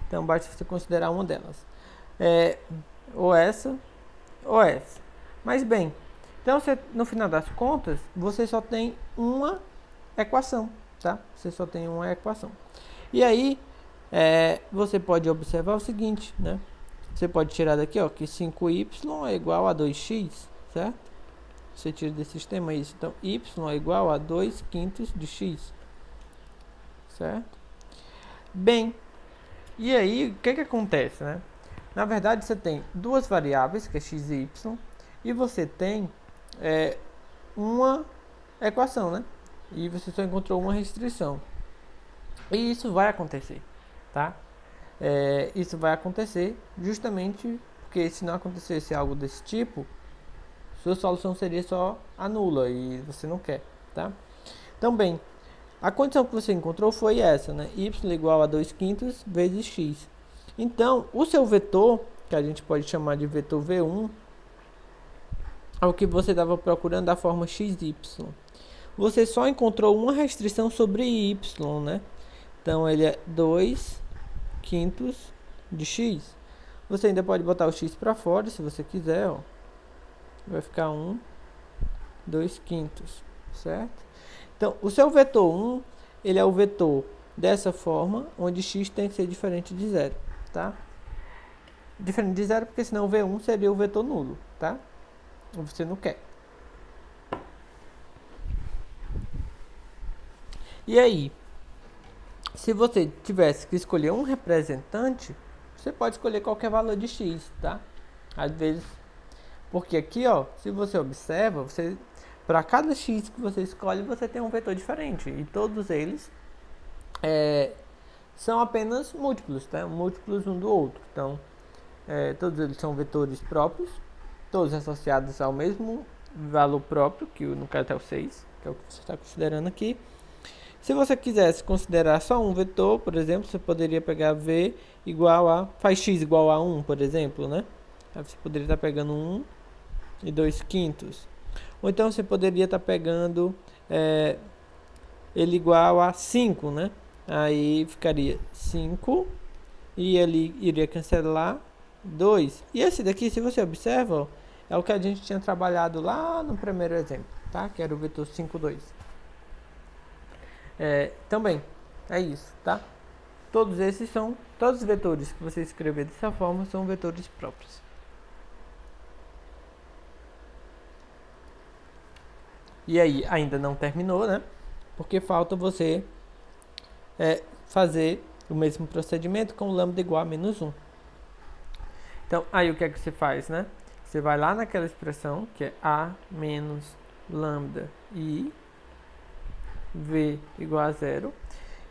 Então basta você considerar uma delas. Ou essa, ou essa. Mas bem, então no final das contas, você só tem uma equação, tá? Você só tem uma equação. E aí, você pode observar o seguinte, né? Você pode tirar daqui, ó, que 5y é igual a 2x, certo? Você tira desse sistema isso. Então, y é igual a 2/5 de x. Certo? Bem, e aí, o que acontece, né? Na verdade, você tem duas variáveis, que é x e y, e você tem uma equação, né? E você só encontrou uma restrição. E isso vai acontecer, tá? Isso vai acontecer justamente porque se não acontecesse algo desse tipo, sua solução seria só a nula e você não quer, tá? Então, bem, a condição que você encontrou foi essa, né? Y igual a 2/5 vezes x. Então, o seu vetor, que a gente pode chamar de vetor V1, é o que você estava procurando da forma xy. Você só encontrou uma restrição sobre y, né? Então, ele é 2/5 de x. Você ainda pode botar o x para fora, se você quiser, ó. Vai ficar 2/5, certo? Então, o seu vetor 1, ele é o vetor dessa forma, onde x tem que ser diferente de 0, tá? Diferente de 0, porque senão o V1 seria o vetor nulo, tá? Você não quer. E aí, se você tivesse que escolher um representante, você pode escolher qualquer valor de x, tá? Às vezes, porque aqui, ó, se você observa, para cada x que você escolhe, você tem um vetor diferente. E todos eles são apenas múltiplos, tá? Múltiplos um do outro. Então, todos eles são vetores próprios, todos associados ao mesmo valor próprio, que no caso é o 6, que é o que você está considerando aqui. Se você quisesse considerar só um vetor, por exemplo, você poderia pegar v igual a... faz x igual a 1, por exemplo, né? Aí você poderia estar pegando 1 e 2/5. Ou então você poderia estar pegando ele igual a 5, né? Aí ficaria 5 e ele iria cancelar 2. E esse daqui, se você observa, ó, é o que a gente tinha trabalhado lá no primeiro exemplo, tá? Que era o vetor 5, 2. Também é isso, tá? Todos os vetores que você escrever dessa forma são vetores próprios. E aí, ainda não terminou, né? Porque falta você fazer o mesmo procedimento com lambda igual a -1. Então, aí o que é que você faz, né? Você vai lá naquela expressão que é a menos lambda i v igual a 0.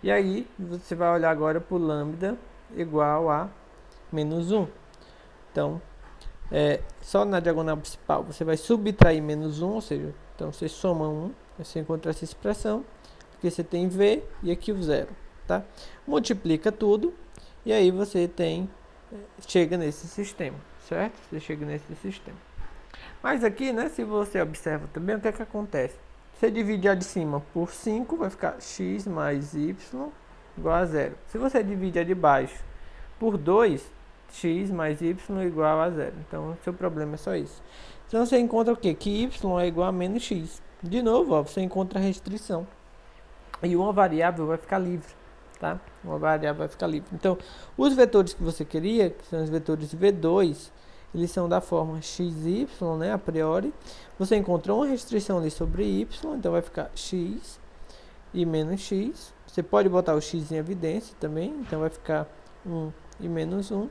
E aí, você vai olhar agora para o lambda igual a -1. Então, só na diagonal principal você vai subtrair -1, ou seja, então você soma 1, você encontra essa expressão, porque você tem v e aqui o 0, tá? Multiplica tudo e aí você chega nesse sistema, certo? Você chega nesse sistema. Mas aqui, né, se você observa também, o que é que acontece? Você divide a de cima por 5, vai ficar x mais y igual a 0. Se você divide a de baixo por 2, x mais y igual a 0. Então, seu problema é só isso. Então, você encontra o quê? Que y é igual a menos x. De novo, ó, você encontra a restrição. E uma variável vai ficar livre, tá? Uma variável vai ficar livre. Então, os vetores que você queria, que são os vetores V2, eles são da forma xy, né, a priori. Você encontrou uma restrição ali sobre y, então vai ficar x e menos x. Você pode botar o x em evidência também, então vai ficar 1 e menos 1.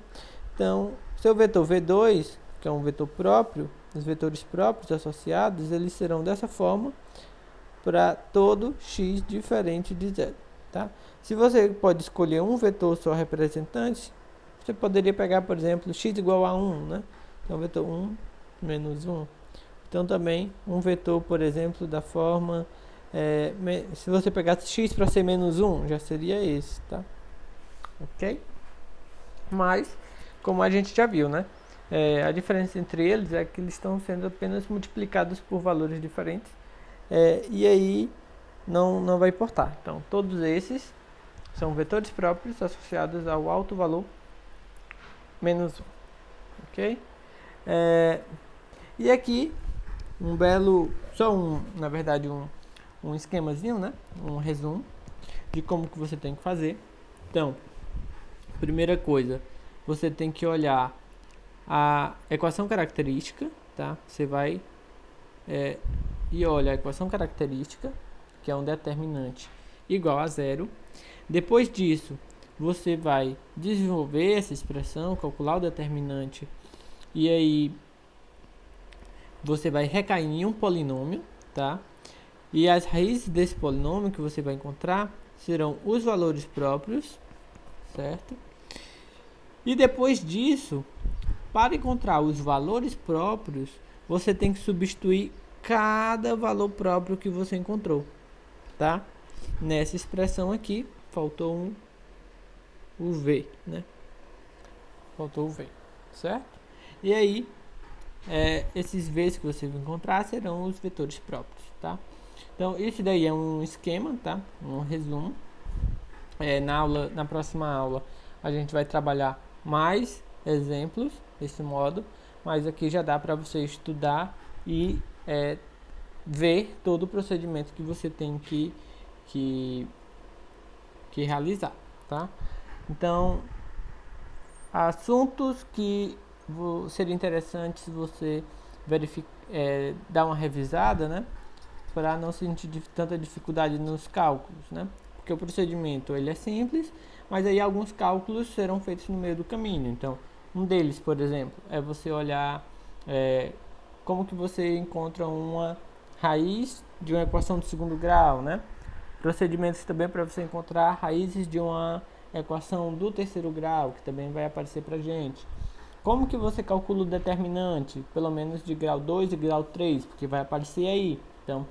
Então, seu vetor V2, que é um vetor próprio, os vetores próprios associados, eles serão dessa forma para todo x diferente de 0, tá? Se você pode escolher um vetor só representante, você poderia pegar, por exemplo, x igual a 1, né? Então, vetor 1 menos 1. Então, também, um vetor, por exemplo, da forma... se você pegasse x para ser menos 1, já seria esse, tá? Ok? Mas, como a gente já viu, né? A diferença entre eles é que eles estão sendo apenas multiplicados por valores diferentes. E aí, não vai importar. Então, todos esses são vetores próprios associados ao alto valor menos 1. Ok? E aqui, na verdade, um esquemazinho, né? Um resumo de como que você tem que fazer. Então, primeira coisa, você tem que olhar a equação característica, tá? Você vai e olha a equação característica, que é um determinante igual a 0. Depois disso, você vai desenvolver essa expressão, calcular o determinante, e aí você vai recair em um polinômio, tá? E as raízes desse polinômio que você vai encontrar serão os valores próprios, certo? E depois disso, para encontrar os valores próprios, você tem que substituir cada valor próprio que você encontrou, tá? Nessa expressão aqui, faltou o V, né? Faltou o V, certo? E aí, esses V's que você vai encontrar serão os vetores próprios, tá? Então, esse daí é um esquema, tá? Um resumo. Na próxima aula, a gente vai trabalhar mais exemplos desse modo, mas aqui já dá para você estudar e ver todo o procedimento que você tem que realizar, tá? Então, assuntos que seria interessante se você dar uma revisada, né? Para não sentir tanta dificuldade nos cálculos, né? Porque o procedimento ele é simples, mas aí alguns cálculos serão feitos no meio do caminho. Então, um deles, por exemplo, é você olhar como que você encontra uma raiz de uma equação de segundo grau, né? Procedimentos também para você encontrar raízes de uma equação do terceiro grau, que também vai aparecer para gente. Como que você calcula o determinante, pelo menos de grau 2 e grau 3, porque vai aparecer aí. Então,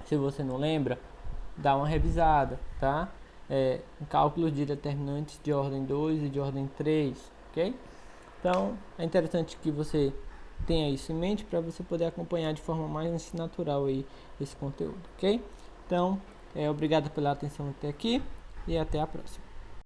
se você não lembra, dá uma revisada, tá? Cálculos de determinantes de ordem 2 e de ordem 3, ok? Então, é interessante que você tenha isso em mente para você poder acompanhar de forma mais natural aí esse conteúdo, ok? Então, obrigado pela atenção até aqui e até a próxima.